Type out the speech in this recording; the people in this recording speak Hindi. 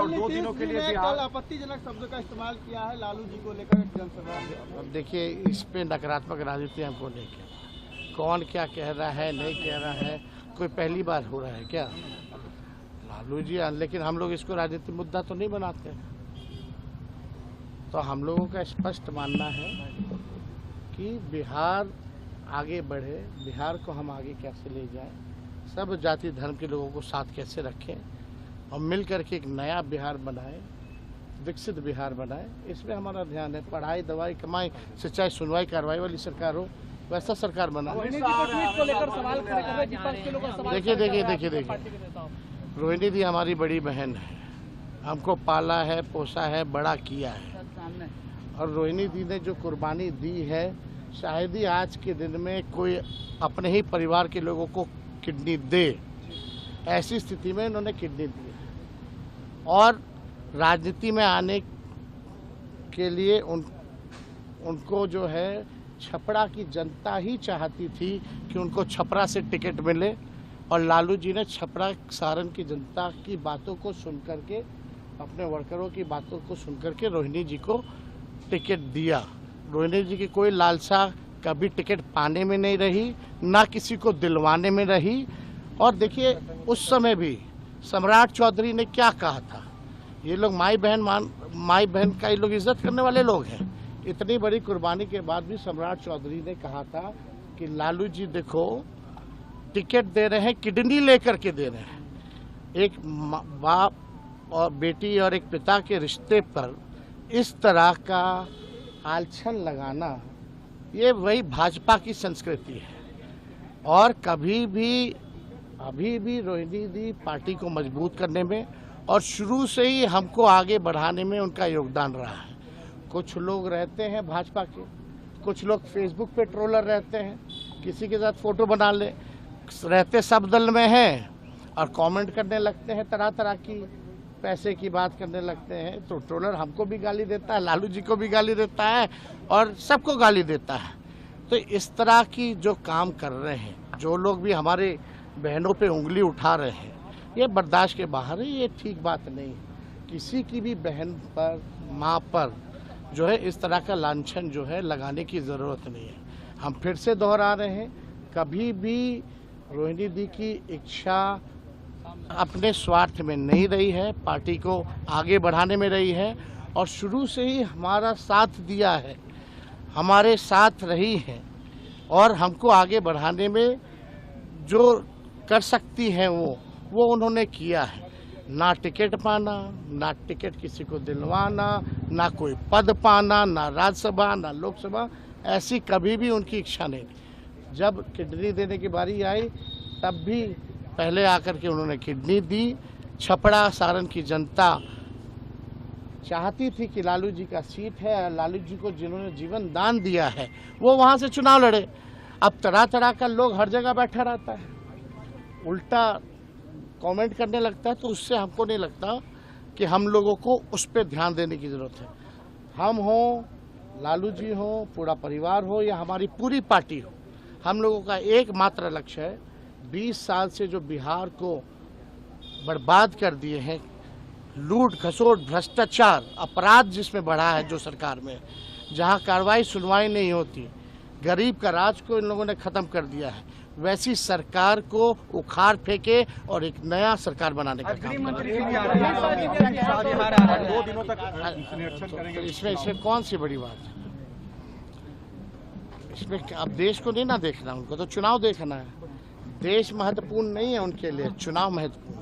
और 2 दिनों के लिए कल आपत्तिजनक शब्दों का इस्तेमाल किया है लालू जी को लेकर जनसभा। अब देखिए, इस पे नकारात्मक राजनीति हमको नहीं कहना, कौन क्या कह रहा है नहीं कह रहा है, कोई पहली बार हो रहा है क्या लालू जी। लेकिन हम लोग इसको राजनीतिक मुद्दा तो नहीं बनाते, तो हम लोगों का स्पष्ट मानना है कि बिहार आगे बढ़े, बिहार को हम आगे कैसे ले जाएं, सब जाति धर्म के लोगों को साथ कैसे रखें और मिल करके एक नया बिहार बनाएं, विकसित बिहार बनाएं, इसमें हमारा ध्यान है। पढ़ाई दवाई कमाई सिंचाई सुनवाई कार्रवाई वाली सरकार हो, वैसा सरकार बना। देखिए, रोहिणी दी हमारी बड़ी बहन है, हमको पाला है, पोसा है, बड़ा किया है, और रोहिणी दी ने जो कुर्बानी दी है, शायद ही आज के दिन में कोई अपने ही परिवार के लोगों को किडनी दे, ऐसी स्थिति में इन्होंने किडनी दी है। और राजनीति में आने के लिए उनको जो है छपरा की जनता ही चाहती थी कि उनको छपरा से टिकट मिले, और लालू जी ने छपरा सारण की जनता की बातों को सुन करके, अपने वर्करों की बातों को सुन करके रोहिणी जी को टिकट दिया। रोहिणी जी की कोई लालसा कभी टिकट पाने में नहीं रही, ना किसी को दिलवाने में रही। और देखिए, उस समय भी सम्राट चौधरी ने क्या कहा था, ये लोग माई बहन का ये लोग इज्जत करने वाले लोग हैं। इतनी बड़ी कुर्बानी के बाद भी सम्राट चौधरी ने कहा था कि लालू जी देखो, टिकट दे रहे हैं, किडनी लेकर के दे रहे हैं। एक बाप और बेटी और एक पिता के रिश्ते पर इस तरह का आलछन लगाना, ये वही भाजपा की संस्कृति है। और कभी भी अभी भी रोहिणी दी पार्टी को मजबूत करने में और शुरू से ही हमको आगे बढ़ाने में उनका योगदान रहा है। कुछ लोग रहते हैं भाजपा के, कुछ लोग फेसबुक पे ट्रोलर रहते हैं, किसी के साथ फोटो बना ले रहते, सब दल में हैं, और कमेंट करने लगते हैं, तरह तरह की पैसे की बात करने लगते हैं। तो ट्रोलर हमको भी गाली देता है, लालू जी को भी गाली देता है, और सबको गाली देता है। तो इस तरह की जो काम कर रहे हैं, जो लोग भी हमारे बहनों पे उंगली उठा रहे हैं, ये बर्दाश्त के बाहर है, ये ठीक बात नहीं है। किसी की भी बहन पर, माँ पर जो है इस तरह का लांछन जो है लगाने की ज़रूरत नहीं है। हम फिर से दोहरा रहे हैं, कभी भी रोहिणी दी की इच्छा अपने स्वार्थ में नहीं रही है, पार्टी को आगे बढ़ाने में रही है, और शुरू से ही हमारा साथ दिया है, हमारे साथ रही है, और हमको आगे बढ़ाने में जो कर सकती हैं वो उन्होंने किया है। ना टिकट पाना, ना टिकट किसी को दिलवाना, ना कोई पद पाना, ना राज्यसभा ना लोकसभा, ऐसी कभी भी उनकी इच्छा नहीं थी। जब किडनी देने की बारी आई, तब भी पहले आकर के उन्होंने किडनी दी। छपरा सारण की जनता चाहती थी कि लालू जी का सीट है, लालू जी को जिन्होंने जीवन दान दिया है वो वहाँ से चुनाव लड़े। अब तरह तरह का लोग हर जगह बैठा रहता है, उल्टा कमेंट करने लगता है, तो उससे हमको नहीं लगता कि हम लोगों को उस पर ध्यान देने की ज़रूरत है। हम हों, लालू जी हों, पूरा परिवार हो, या हमारी पूरी पार्टी हो, हम लोगों का एकमात्र लक्ष्य है 20 साल से जो बिहार को बर्बाद कर दिए हैं, लूट खसोट भ्रष्टाचार अपराध जिसमें बढ़ा है जो सरकार में, जहां कार्रवाई सुनवाई नहीं होती, गरीब का राज को इन लोगों ने ख़त्म कर दिया है, वैसी सरकार को उखाड़ फेंके और एक नया सरकार बनाने का काम। इसमें कौन सी बड़ी बात है? इसमें अब देश को नहीं ना देखना, उनको तो चुनाव देखना है। देश महत्वपूर्ण नहीं है उनके लिए, चुनाव महत्वपूर्ण।